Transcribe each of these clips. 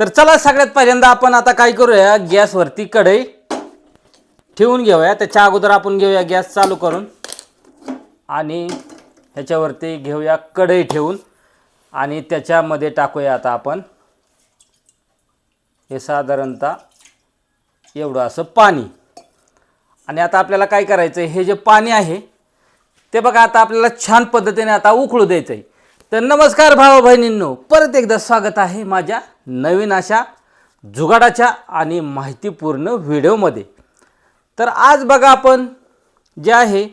तर चला सगळ्यात पहिल्यांदा आपण आता काय करूया, गॅसवरती कढई ठेवून घेऊया। त्याच्या अगोदर आपण घेऊया गॅस चालू करून आणि ह्याच्यावरती घेऊया कढई ठेवून आणि त्याच्यामध्ये टाकूया आता आपण हे साधारणतः एवढं असं पाणी। आणि आता आपल्याला काय करायचं आहे, हे जे पाणी आहे ते बघा आता आपल्याला छान पद्धतीने आता उकळू द्यायचं आहे। तर नमस्कार भाऊ बहिणींनो, परत एकदा स्वागत आहे माझ्या नवीन अशा जुगाडाच्या आणि माहितीपूर्ण व्हिडिओमध्ये। तर आज बघा आपण जे आहे,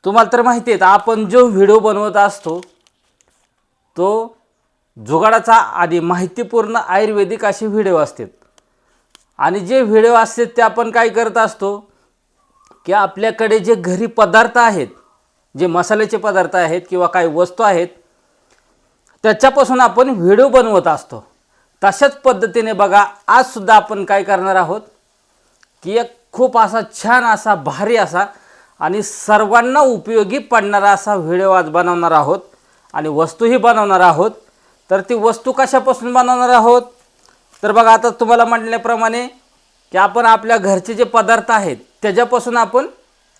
तुम्हाला तर माहिती आहे आपण जो व्हिडिओ बनवत असतो तो जुगाडाचा आणि माहितीपूर्ण आयुर्वेदिक असे व्हिडिओ असतात। आणि जे व्हिडिओ असतात ते आपण काय करत असतो की आपल्याकडे जे घरी पदार्थ आहेत, जे मसाल्याचे पदार्थ आहेत किंवा काही वस्तू आहेत त्याच्यापासून आपण व्हिडिओ बनवत असतो। तशाच पद्धतीने बघा आज सुद्धा आपण काय करणार आहोत की एक खूप असा छान असा भारी असा आणि सर्वांना उपयोगी पडणारा असा व्हिडिओ आज बनवणार आहोत आणि वस्तूही बनवणार आहोत। तर ती वस्तू कशापासून बनवणार आहोत, तर बघा आता तुम्हाला म्हटल्याप्रमाणे की आपण आपल्या घरचे जे पदार्थ आहेत त्याच्यापासून आपण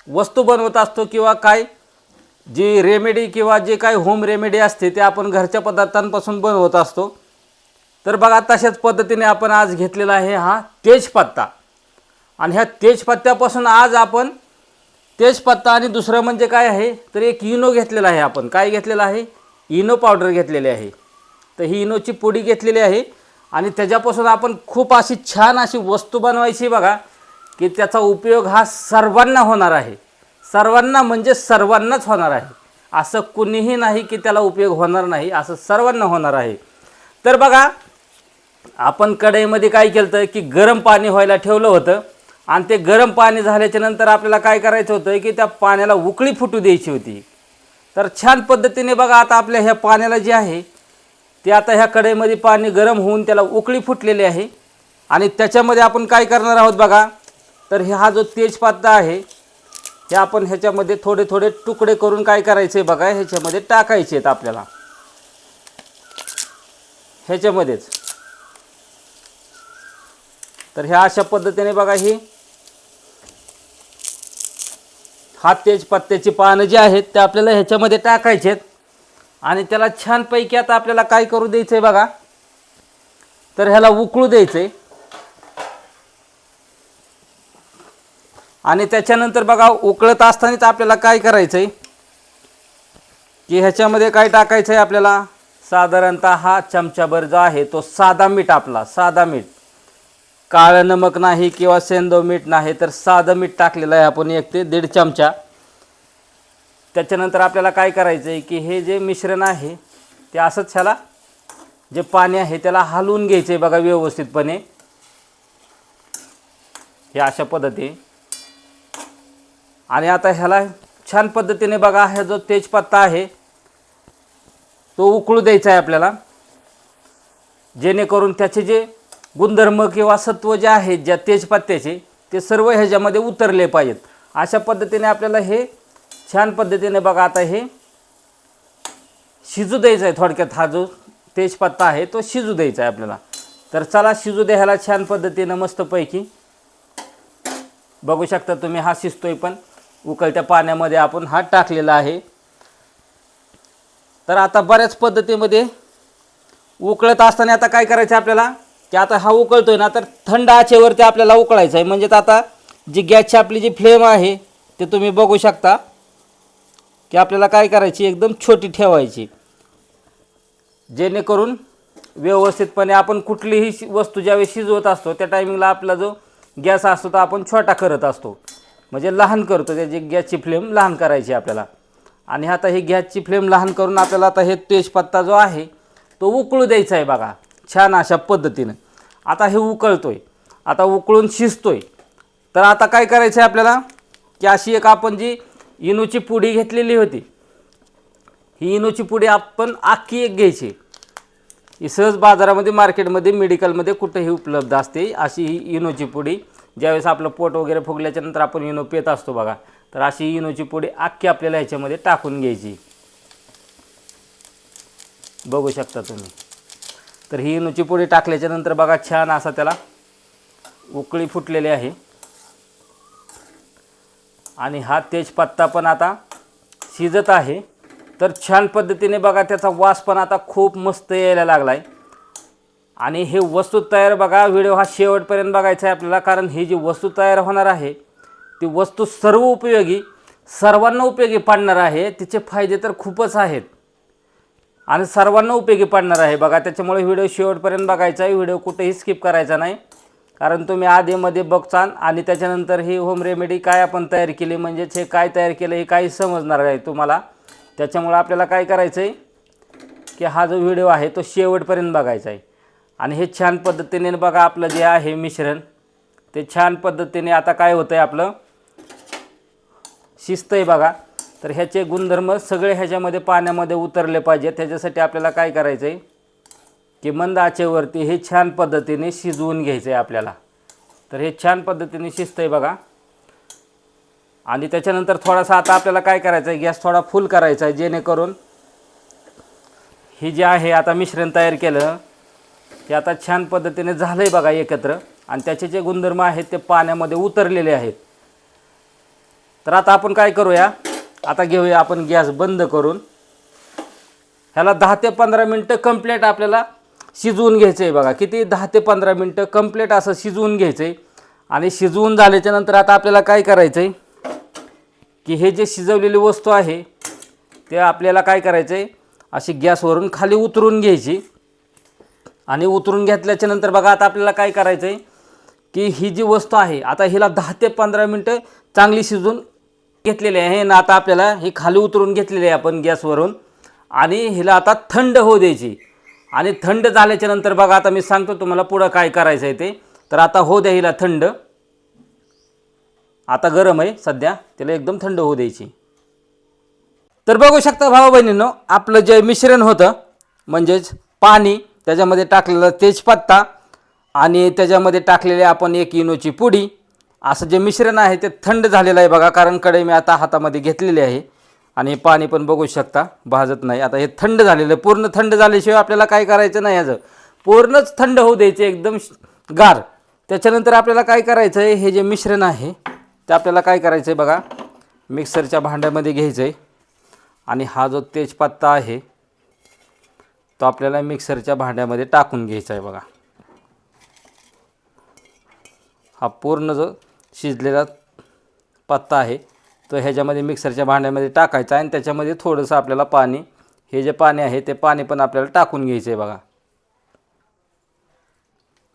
वस्तू बनवत असतो किंवा काय जी रेमेडी किंवा जे काही होम रेमेडी असते ते आपण घरच्या पदार्थांपासून बनवत असतो। तर बघा तशाच पद्धतीने आपण आज घेतलेला आहे हा तेजपत्ता। आणि ह्या तेजपत्त्यापासून आज आपण तेजपत्ता आणि दुसरं म्हणजे काय आहे तर एक इनो घेतलेला आहे। आपण काय घेतलेला आहे, इनो पावडर घेतलेली आहे। तर ही इनोची पुडी घेतलेली आहे आणि त्याच्यापासून आपण खूप अशी छान अशी वस्तू बनवायची बघा की त्याचा उपयोग हा सर्वांना होणार आहे। सर्वांना म्हणजे सर्वांनाच होणार आहे, असं कुणीही नाही की त्याला उपयोग होणार नाही, असं सर्वांना होणार आहे। तर बघा आपण कढईमध्ये काय केलं की गरम पाणी व्हायला ठेवलं होतं आणि ते गरम पाणी झाल्याच्या नंतर आपल्याला काय करायचं होतं की त्या पाण्याला उकळी फुटू द्यायची होती। तर छान पद्धतीने बघा आता आपल्या ह्या पाण्याला जे आहे ते आता ह्या कढईमध्ये पाणी गरम होऊन त्याला उकळी फुटलेली आहे। आणि त्याच्यामध्ये आपण काय करणार आहोत बघा, तर हा जो तेजपत्ता आहे हे आपण ह्याच्यामध्ये थोडे थोडे तुकडे करून काय करायचे बघा ह्याच्यामध्ये टाकायचे आहेत आपल्याला ह्याच्यामध्येच। तर ह्या अशा पद्धतीने बघा ही हा तेजपत्त्याची पानं जी आहेत ते आपल्याला ह्याच्यामध्ये टाकायचे आहेत आणि त्याला छानपैकी आता आपल्याला काय करू द्यायचं आहे बघा, तर ह्याला उकळू द्यायचं आहे। आणि त्याच्यानंतर बघा उकळत असतानाच आपल्याला काय करायचं आहे की ह्याच्यामध्ये काय टाकायचं आहे आपल्याला, साधारणतः हा चमचाभर जो आहे तो साधा मीठ, आपला साधा मीठ, काळं नमक नाही किंवा सेंधव मीठ नाही तर साधं मीठ टाकलेलं आहे आपण 1 ते 1.5 चमचा। त्याच्यानंतर आपल्याला काय करायचं आहे की हे जे मिश्रण आहे ते असंच ह्याला जे पाणी आहे त्याला हलवून घ्यायचं आहे बघा व्यवस्थितपणे हे अशा पद्धतीने। आणि आता ह्याला छान पद्धतीने बघा हा जो तेजपत्ता आहे तो उकळू द्यायचा आहे आपल्याला, जेणेकरून त्याचे जे गुणधर्म किंवा सत्व जे आहेत ज्या तेजपत्त्याचे ते सर्व ह्याच्यामध्ये उतरले पाहिजेत। अशा पद्धतीने आपल्याला हे छान पद्धतीने बघा आता हे शिजू द्यायचं आहे। थोडक्यात हा जो तेजपत्ता आहे तो शिजू द्यायचा आहे आपल्याला। तर चला शिजू द्या ह्याला छान पद्धतीने मस्तपैकी। बघू शकता तुम्ही हा शिजतोय पण उकळत्या पाण्यामध्ये आपण हा टाकलेला आहे। तर आता बऱ्याच पद्धतीमध्ये उकळत असताना आता काय करायचं आपल्याला की आता हा उकळतोय ना तर थंड आचेवरती आपल्याला उकळायचं आहे। म्हणजे आता जी गॅसची आपली जी फ्लेम आहे ते तुम्ही बघू शकता की आपल्याला काय करायची एकदम छोटी ठेवायची, जेणेकरून व्यवस्थितपणे आपण कुठलीही वस्तू ज्यावेळी शिजवत असतो त्या टायमिंगला आपला जो गॅस असतो तो आपण छोटा करत असतो, म्हणजे लहान करतो, त्याची गॅसची फ्लेम लहान करायची आपल्याला। आणि आता ही गॅसची फ्लेम लहान करून आपल्याला आता हे तेजपत्ता जो आहे तो उकळू द्यायचा आहे बघा छान अशा पद्धतीने। आता हे उकळतोय, आता उकळून शिजतोय। तर आता काय करायचं आहे आपल्याला की अशी एक आपण जी इनोची पुडी घेतलेली होती ही इनोची पुडी आपण अख्खी एक घ्यायची। ही सहज बाजारामध्ये मार्केटमध्ये मेडिकलमध्ये कुठेही उपलब्ध असते अशी ही इनोची पुडी। ज्यावेळेस आपलं पोट वगैरे फुगल्याच्या नंतर आपण इनो पित असतो बघा, तर अशी इनोची पुडी अख्खी आपल्याला ह्याच्यामध्ये टाकून घ्यायची, बघू शकता तुम्ही। तर ही इनोची पुडी टाकल्याच्या नंतर बघा छान असा त्याला उकळी फुटलेली आहे आणि हा तेजपत्ता पण आता शिजत आहे। तर छान पद्धतीने बघा त्याचा वास पण आता खूप मस्त यायला लागला आहे आणि हे वस्तू तयार बघा, व्हिडिओ हा शेवटपर्यंत बघायचा आहे आपल्याला, कारण ही जी वस्तू तयार होणार आहे ती वस्तू सर्वांना उपयोगी पडणार आहे। तिचे फायदे तर खूपच आहेत आणि सर्वांना उपयोगी पडणार आहे बघा। त्याच्यामुळे व्हिडिओ शेवटपर्यंत बघायचा आहे, व्हिडिओ कुठेही स्किप करायचा नाही, कारण तुम्ही आधीमध्ये बघचाल आणि त्याच्यानंतर ही होम रेमेडी काय आपण तयार केली, म्हणजेच हे काय तयार केलं हे काही समजणार नाही तुम्हाला। त्याच्यामुळे आपल्याला काय करायचं आहे की हा जो व्हिडिओ आहे तो शेवटपर्यंत बघायचा आहे आणि हे छान पद्धतीने बघा आपलं जे आहे मिश्रण ते छान पद्धतीने आता काय होतं आहे आपलं शिजतंय बघा। तर ह्याचे गुणधर्म सगळे ह्याच्यामध्ये पाण्यामध्ये उतरले पाहिजेत। त्याच्यासाठी आपल्याला काय करायचं आहे की मंद आचेवरती हे छान पद्धतीने शिजवून घ्यायचं आहे आपल्याला। तर हे छान पद्धतीने शिजतंय बघा आणि त्याच्यानंतर थोडासा आता आपल्याला काय करायचं आहे, गॅस थोडा फुल करायचा आहे, जेणेकरून ही जे आहे आता मिश्रण तयार केलं हे आता छान पद्धतीने झालं आहे बघा एकत्र आणि त्याचे जे गुणधर्म आहेत ते पाण्यामध्ये उतरलेले आहेत। तर आता आपण काय करूया, आता घेऊया आपण गॅस बंद करून ह्याला 10 ते 15 मिनटं कंप्लीट आपल्याला शिजवून घ्यायचं आहे बघा। किती 10 ते 15 मिनटं कंप्लीट असं शिजवून घ्यायचं आहे आणि शिजवून झाल्याच्या नंतर आता आपल्याला काय करायचं आहे की हे जे शिजवलेली वस्तू आहे ते आपल्याला काय करायचं आहे अशी गॅसवरून खाली उतरून घ्यायची आणि उतरून घेतल्याच्या नंतर बघा आता आपल्याला काय करायचं आहे की ही जी वस्तू आहे आता हिला 10 ते 15 मिनटं चांगली शिजवून घेतलेली आहे ना। आता आपल्याला ही खाली उतरून घेतलेली आहे आपण गॅसवरून आणि हिला आता थंड होऊ द्यायची आणि थंड झाल्याच्या नंतर बघा आता मी सांगतो तुम्हाला पुढं काय करायचं आहे ते। तर आता होऊ द्या हिला थंड, आता गरम आहे सध्या, त्याला एकदम थंड होऊ द्यायची। तर बघू शकता भाऊ बहिणींनो आपलं जे मिश्रण होतं म्हणजेच पाणी, त्याच्यामध्ये टाकलेलं तेजपत्ता आणि त्याच्यामध्ये टाकलेले आपण 1 इनोची पुडी, असं जे मिश्रण आहे ते थंड झालेलं आहे बघा। कारण कढई मी आता हातामध्ये घेतलेली आहे आणि पाणी पण बघू शकता भाजत नाही। आता हे थंड झालेलं आहे, पूर्ण थंड झाल्याशिवाय आपल्याला काय करायचं नाही, याचं पूर्णच थंड होऊ द्यायचे एकदम गार। त्याच्यानंतर आपल्याला काय करायचं आहे, हे जे मिश्रण आहे ते आपल्याला काय करायचं आहे बघा मिक्सरच्या भांड्यामध्ये घ्यायचं आहे आणि हा जो तेजपत्ता आहे तो आपल्याला मिक्सरच्या भांड्यामध्ये टाकून घ्यायचा आहे बघा। हा पूर्ण जो शिजलेला पत्ता आहे तो ह्याच्यामध्ये मिक्सरच्या भांड्यामध्ये टाकायचा आणि त्याच्यामध्ये थोडंसं आपल्याला पाणी, हे जे पाणी आहे ते पाणी पण आपल्याला टाकून घ्यायचं आहे बघा।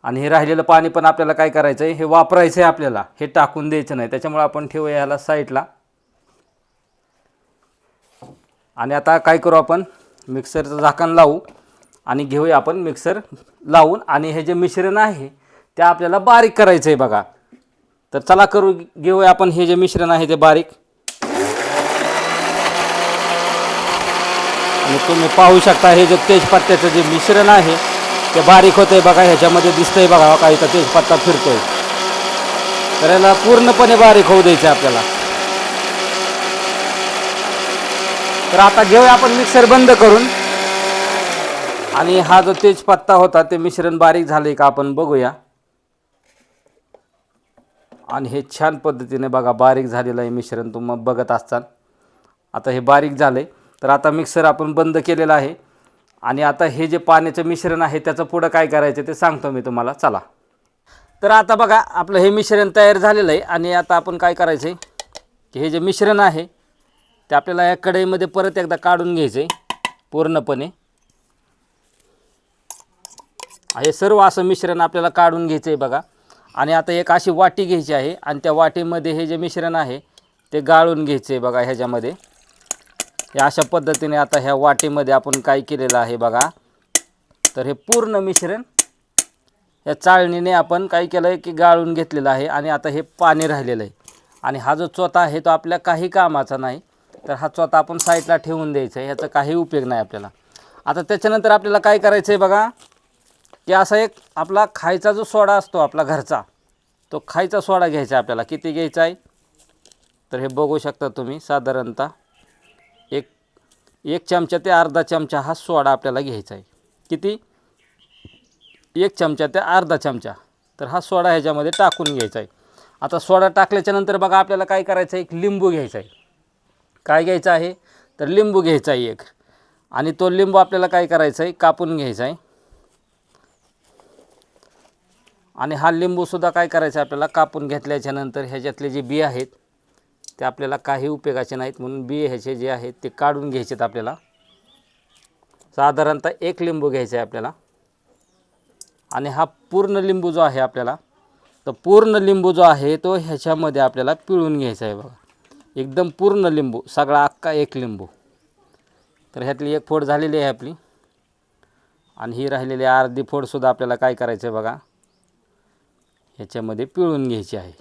आणि हे राहिलेलं पाणी पण आपल्याला काय करायचं आहे, हे वापरायचं आहे आपल्याला, हे टाकून द्यायचं नाही। त्याच्यामुळे आपण ठेवूया ह्याला साईडला आणि आता काय करू आपण मिक्सरचं झाकण लावू आणि घेऊया आपण मिक्सर लावून आणि हे जे मिश्रण आहे ते आपल्याला बारीक करायचं आहे बघा। तर चला घेऊया आपण हे जे मिश्रण आहे ते बारीक आणि तुम्ही पाहू शकता हे जे तेजपत्त्याचं जे मिश्रण आहे ते बारीक होतंय बघा। ह्याच्यामध्ये दिसतंय बघा काही तर तेजपत्ता फिरतोय, तर याला पूर्णपणे बारीक होऊ द्यायचं आपल्याला। तर आता घेऊया आपण मिक्सर बंद करून आणि हा जो तेजपत्ता होता ते मिश्रण बारीक झाले का आपण बघूया आणि हे छान पद्धतीने बघा बारीक झालेलं आहे मिश्रण, तुम्ही बघत असताल आता हे बारीक झाले। तर आता मिक्सर आपण बंद केलेला आहे आणि आता हे जे पाण्याचं मिश्रण आहे त्याचं पुढं काय करायचं ते सांगतो मी तुम्हाला, चला। तर आता बघा आपलं हे मिश्रण तयार झालेलं आहे आणि आता आपण काय करायचं आहे की हे जे मिश्रण आहे ते आपल्याला या कढईमध्ये परत एकदा काढून घ्यायचं आहे पूर्णपणे। हे सर्व असं मिश्रण आपल्याला काढून घ्यायचं आहे बघा आणि आता एक अशी वाटी घ्यायची आहे आणि त्या वाटीमध्ये हे जे मिश्रण आहे ते गाळून घ्यायचं आहे बघा ह्याच्यामध्ये। या अशा पद्धतीने आता ह्या वाटीमध्ये आपण काय केलेलं आहे बघा, तर हे पूर्ण मिश्रण या चाळणीने आपण काय केलं आहे की गाळून घेतलेलं आहे आणि आता हे पाणी राहिलेलं आहे आणि हा जो चोथा आहे तो आपल्या काही कामाचा नाही। तर हा चोथा आपण साईडला ठेवून द्यायचा आहे, ह्याचा काही उपयोग नाही आपल्याला। आता त्याच्यानंतर आपल्याला काय करायचं आहे बघा की असा एक आपला खायचा जो सोडा असतो आपला घरचा, तो खायचा सोडा घ्यायचा आपल्याला। किती घ्यायचा आहे तर हे बघू शकता तुम्ही, साधारणतः एक चमचा ते अर्धा चमचा हा सोडा आपल्याला घ्यायचा आहे। किती 1 चमचा ते अर्धा चमचा. तर हा सोडा ह्याच्यामध्ये टाकून घ्यायचा आहे. आता सोडा टाकल्याच्यानंतर बघा आपल्याला काय करायचं आहे, एक लिंबू घ्यायचा आहे. काय घ्यायचं आहे, तर लिंबू घ्यायचा आहे एक. आणि तो लिंबू आपल्याला काय करायचा आहे, कापून घ्यायचा आहे. आणि हा लिंबूसुद्धा काय करायचा आहे आपल्याला, कापून घेतल्याच्यानंतर ह्याच्यातले जे बी आहेत ते आपल्याला काही उपयोगाचे नाहीत, म्हणून बी ह्याचे जे आहेत ते काढून घ्यायचे आहेत आपल्याला. साधारणतः 1 लिंबू घ्यायचा आहे आपल्याला. आणि हा पूर्ण लिंबू जो आहे आपल्याला, तर पूर्ण लिंबू जो आहे तो ह्याच्यामध्ये आपल्याला पिळून घ्यायचा आहे बघा. एकदम पूर्ण लिंबू, सगळा अख्खा 1 लिंबू. तर ह्यातली 1 फोड झालेली आहे आपली. आणि ही राहिलेली अर्धी फोडसुद्धा आपल्याला काय करायचं आहे बघा, ह्याच्यामध्ये पिळून घ्यायची आहे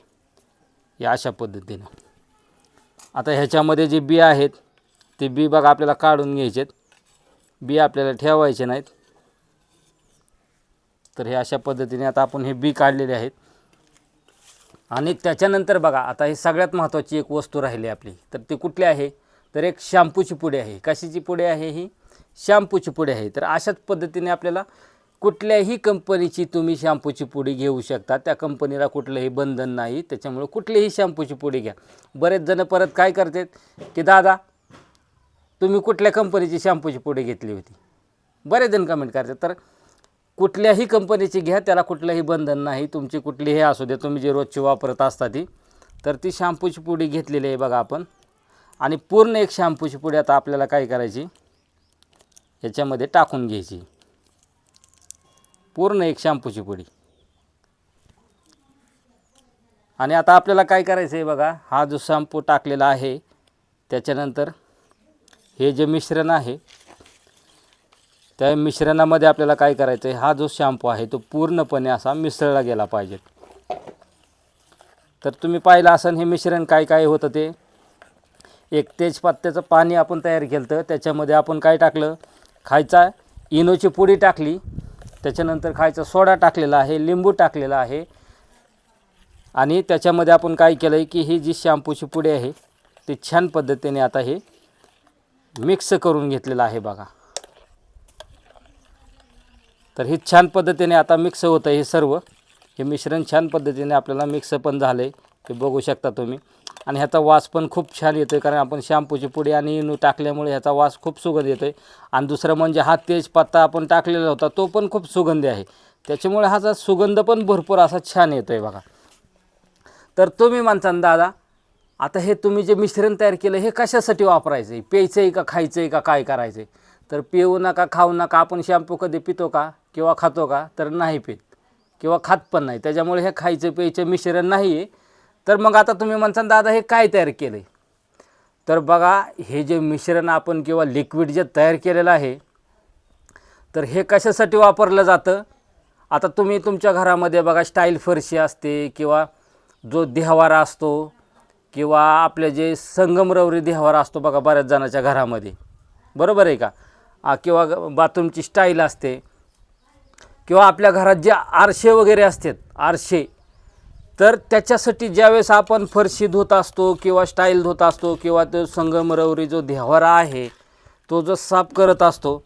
या अशा पद्धतीनं. आता ह्याच्यामध्ये जे बी आहेत ते बी बघा आपल्याला काढून घ्यायचे आहेत. बी आपल्याला ठेवायचे नाहीत. तर हे अशा पद्धतीने आता आपण हे बी काढलेले आहेत. आणि त्याच्यानंतर बघा आता ही सगळ्यात महत्त्वाची एक वस्तू राहिली आपली, तर ती कुठली आहे, तर एक शॅम्पूची पुडी आहे. कशाची पुडी आहे, ही शॅम्पूची पुडी आहे. तर अशाच पद्धतीने आपल्याला कुठल्याही कंपनीची तुम्ही शॅम्पूची पुडी घेऊ शकता. त्या कंपनीला कुठलंही बंधन नाही, त्याच्यामुळे कुठलीही शॅम्पूची पुडी घ्या. बरेच जण परत काय करतात की दादा तुम्ही कुठल्या कंपनीची शॅम्पूची पुडी घेतली होती, बरेच जण कमेंट करतात. तर कुठल्याही कंपनीची घ्या, त्याला कुठलंही बंधन नाही. तुमची कुठलीही असू दे, तुम्ही जे रोजची वापरत असता ती, तर ती शॅम्पूची पुडी घेतलेली आहे बघा आपण. आणि पूर्ण एक शॅम्पूची पुडी आता आपल्याला काय करायची, याच्यामध्ये टाकून घ्यायची. पूर्ण एक शॅम्पूची पुडी. आणि आता आपल्याला काय करायचं आहे बघा, हा जो शॅम्पू टाकलेला आहे त्याच्यानंतर हे जे मिश्रण आहे त्या मिश्रणामध्ये आपल्याला काय करायचं आहे, हा जो शॅम्पू आहे तो पूर्णपणे असा मिसळला गेला पाहिजे. तर तुम्ही पाहिलं असेल हे मिश्रण काय काय होतं ते. एक तेजपत्त्याचं पाणी आपण तयार केलं होतं, त्याच्यामध्ये आपण काय टाकलं, खायचा इनोची पुडी टाकली, त्याच्यानंतर खायचा सोडा टाकलेला आहे, लिंबू टाकलेला आहे. आणि त्याच्यामध्ये आपण काय केलं आहे की ही जी शॅम्पूची पुडी आहे ती छान पद्धतीने आता हे मिक्स करून घेतलेलं आहे बघा. तर हे छान पद्धतीने आता मिक्स होतं हे सर्व. हे मिश्रण छान पद्धतीने आपल्याला मिक्स पण झालं आहे, ते बघू शकता तुम्ही. आणि ह्याचा वास पण खूप छान येतो आहे, कारण आपण शॅम्पूची पुडी आणि इनो टाकल्यामुळे ह्याचा वास खूप सुगंध येतो आहे. आणि दुसरं म्हणजे हा तेजपत्ता आपण टाकलेला होता तो पण खूप सुगंधी आहे, त्याच्यामुळे ह्याचा सुगंध पण भरपूर असा छान येतो आहे बघा. तर तुम्ही म्हणता दादा आता हे तुम्ही जे मिश्रण तयार केलं हे कशासाठी वापरायचं आहे, प्यायचं आहे का खायचं आहे का काय करायचं आहे. तर पिऊ नका, खाऊ नका. आपण शॅम्पू कधी पितो का किंवा खातो का, तर नाही पित किंवा खात पण नाही. त्याच्यामुळे हे खायचं प्यायचं मिश्रण नाही आहे. तर मग आता तुम्ही म्हणता दादा हे काय तयार केलं आहे, तर बघा हे जे मिश्रण आपण किंवा लिक्विड जे तयार केलेलं आहे तर हे कशासाठी वापरलं जातं. आता तुम्ही तुमच्या घरामध्ये बघा स्टाईल फरशी असते किंवा जो देव्हारा असतो किंवा आपले जे संगमरवरी देव्हारा असतो बघा बऱ्याच जणांच्या घरामध्ये, बरोबर आहे का. किंवा बाथरूमची स्टाईल असते किंवा आपल्या घरात जे आरसे वगैरे असतात आरसे, तर त्याच्यासाठी ज्यावेळेस आपण फरशी धुत असतो किंवा स्टाईल धुत असतो किंवा तो संगमरवरी जो देव्हारा आहे तो जो साफ करत असतो,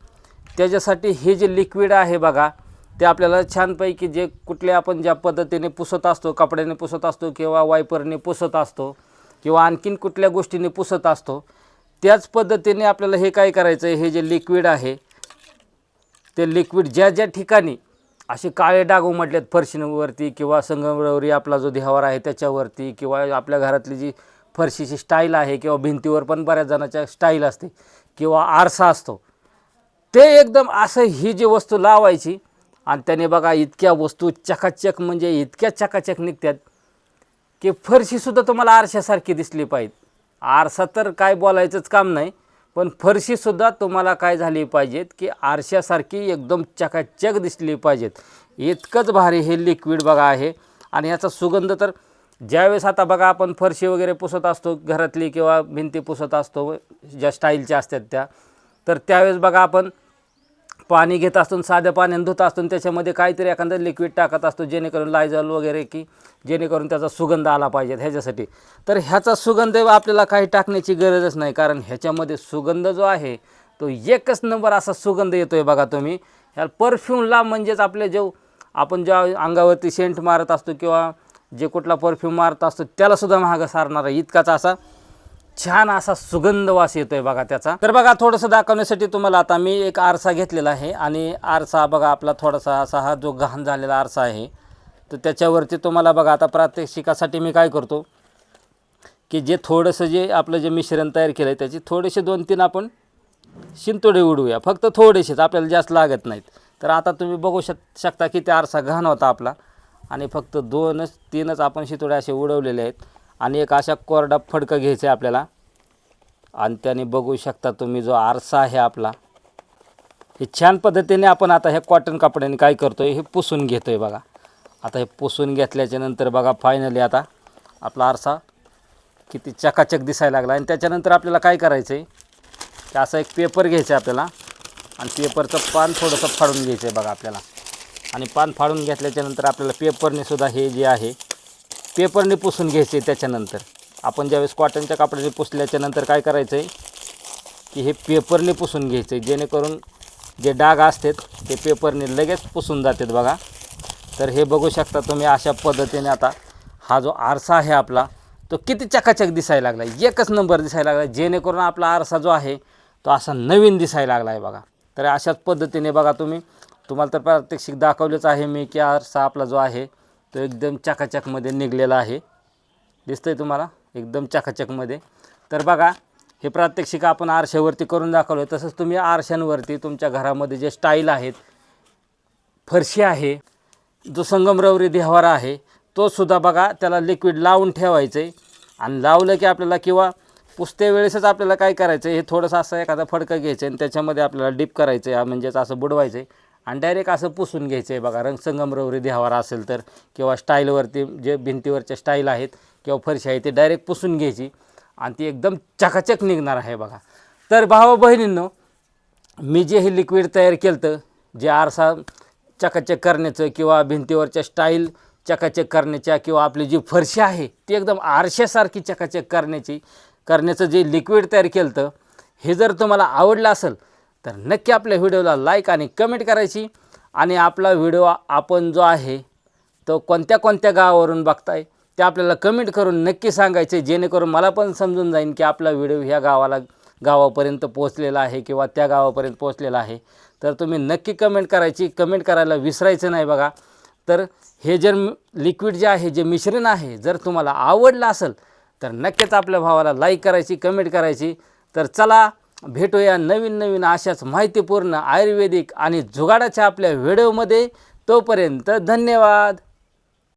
त्याच्यासाठी हे जे लिक्विड आहे बघा ते आपल्याला छानपैकी जे कुठले आपण ज्या पद्धतीने पुसत असतो, कपड्याने पुसत असतो किंवा वायपरने पुसत असतो किंवा आणखीन कुठल्या गोष्टीने पुसत असतो, त्याच पद्धतीने आपल्याला हे काय करायचं आहे, हे जे लिक्विड आहे ते लिक्विड ज्या ज्या ठिकाणी असे काळे डाग उमटलेत फरशीवरती किंवा संगमरवरी आपला जो देव्हारा आहे त्याच्यावरती किंवा आपल्या घरातली जी फरशीची स्टाईल आहे किंवा भिंतीवर पण बऱ्याच जणांच्या स्टाईल असते किंवा आरसा असतो, ते एकदम असं ही जी वस्तू लावायची आणि त्याने बघा इतक्या वस्तू चकाचक म्हणजे इतक्या चकाचक निघतात की फरशीसुद्धा तुम्हाला आरशासारखी दिसली पाहिजे. आरसा तर काय बोलायचंच काम नाही, पण फरशीसुद्धा तुम्हाला काय झाली पाहिजेत की आरशासारखी एकदम चकाचक दिसली पाहिजेत. इतकंच भारी हे लिक्विड बघा आहे. आणि ह्याचा सुगंध तर ज्यावेळेस आता बघा आपण फरशी वगैरे पुसत असतो घरातली किंवा भिंती पुसत असतो ज्या स्टाईलच्या असतात त्या, तर त्यावेळेस बघा आपण पाणी घेत असतो, साध्या पाण्याने धुत असतो, त्याच्यामध्ये काहीतरी एखादं लिक्विड टाकत असतो जेणेकरून लायझॉल वगैरे की जेणेकरून त्याचा सुगंध आला पाहिजे ह्याच्यासाठी. तर ह्याचा सुगंध आपल्याला काही टाकण्याची गरजच नाही, कारण ह्याच्यामध्ये सुगंध जो आहे तो एकच नंबर असा सुगंध येतो आहे बघा. तुम्ही ह्या परफ्यूमला म्हणजेच आपले जो आपण ज्या अंगावरती सेंट मारत असतो किंवा जे कुठला परफ्यूम मारत असतो त्यालासुद्धा महाग सारणारा इतकाच असा छान असा सुगंध वास येतोय बघा त्याचा. तर बघा थोडंसं दाखवण्यासाठी तुम्हाला आता मी एक आरसा घेतलेला आहे आणि आरसा बघा आपला थोडासा असा हा जो घाण झालेला आरसा आहे तर त्याच्यावरती तुम्हाला बघा आता प्रात्यक्षिकासाठी मी काय करतो की जे थोडंसं जे आपलं जे मिश्रण तयार केलं आहे त्याची थोडेसे 2-3 आपण शिंतोडे उडवूया, फक्त थोडेसेच, आपल्याला जास्त लागत नाहीत. तर आता तुम्ही बघू शकता की त्या आरसा घाण होता आपला आणि फक्त 2-3च आपण शिंतोडे असे उडवलेले आहेत आणि एक अशा कोरडा फडकं घ्यायचं आहे आपल्याला आणि त्याने बघू शकता तुम्ही जो आरसा आहे आपला हे छान पद्धतीने आपण आता हे कॉटन कपड्याने काय करतोय हे पुसून घेतोय बघा. आता हे पुसून घेतल्याच्या नंतर बघा फायनली आता आपला आरसा किती चकाचक दिसायला लागला. आणि त्याच्यानंतर आपल्याला काय करायचं आहे की असा एक पेपर घ्यायचा आहे आपल्याला आणि पेपरचं पान थोडंसं फाडून घ्यायचं आहे बघा आपल्याला. आणि पान फाडून घेतल्याच्यानंतर आपल्याला पेपरने सुद्धा हे जे आहे पेपरने पुसून घ्यायचे. त्याच्यानंतर आपण ज्यावेळेस कॉटनच्या कपड्याने पुसल्याच्यानंतर काय करायचं आहे की हे पेपरने पुसून घ्यायचं आहे, जेणेकरून जे डाग असतात ते पेपरने लगेच पुसून जातात बघा. तर हे बघू शकता तुम्ही अशा पद्धतीने आता हा जो आरसा आहे आपला तो किती चकाचक दिसायला लागला आहे, एकच नंबर दिसायला लागला आहे, जेणेकरून आपला आरसा जो आहे तो असा नवीन दिसायला लागला आहे बघा. तर अशाच पद्धतीने बघा तुम्हाला तर प्रात्यक्षिक दाखवलंच आहे मी की आरसा आपला जो आहे तो एकदम चकाचकमध्ये निघलेला आहे, दिसतंय तुम्हाला एकदम चकाचकमध्ये. तर बघा हे प्रात्यक्षिक आपण आरशावरती करून दाखवलं आहे. तसंच तुम्ही आरशांवरती तुमच्या घरामध्ये जे स्टाईल आहेत, फरशी आहे, जो संगमरवरी देव्हारा आहे तो सुद्धा बघा त्याला लिक्विड लावून ठेवायचं आहे. आणि लावलं की आपल्याला किंवा पुसते वेळेसच आपल्याला काय करायचं आहे, हे थोडंसं असं एखादा फडकं घ्यायचं आणि त्याच्यामध्ये आपल्याला डिप करायचं आहे, म्हणजेच असं बुडवायचं आहे आणि डायरेक्ट असं पुसून घ्यायचं आहे बघा. संगमरवरी देव्हारा असेल तर किंवा स्टाईलवरती जे भिंतीवरच्या स्टाईल आहेत किंवा फरशी आहे ते डायरेक्ट पुसून घ्यायची आणि ती एकदम चकाचक निघणार आहे बघा. तर भावा बहिणींनो, मी जे हे लिक्विड तयार केलं होतं जे आरसा चकाचक करण्याचं किंवा भिंतीवरच्या स्टाईल चकाचक करण्याच्या किंवा आपली जी फरशी आहे ती एकदम आरशासारखी चकाचक करण्याचं जे लिक्विड तयार केलं होतं हे जर तुम्हाला आवडलं असेल तर नक्की आपल्या व्हिडिओला लाईक आणि कमेंट करायची. आणि आपला व्हिडिओ आपण जो आहे तो कोणत्या गावावरून बघताय ते आपल्याला कमेंट करून नक्की सांगायचे, जेणेकरून मला पण समजून जाईन की आपला व्हिडिओ ह्या गावापर्यंत पोहोचलेला आहे किंवा त्या गावापर्यंत पोहोचलेला आहे. तर तुम्ही नक्की कमेंट करायची, कमेंट करायला विसरायचं नाही बघा. तर हे जर लिक्विड जे आहे जे मिश्रण आहे जर तुम्हाला आवडलं असेल तर नक्कीच आपल्या भावाला लाईक करायची, कमेंट करायची. तर चला भेटूया नवीन अशाच माहितीपूर्ण आयुर्वेदिक आणि जुगाडाच्या आपल्या व्हिडिओमध्ये. तोपर्यंत धन्यवाद.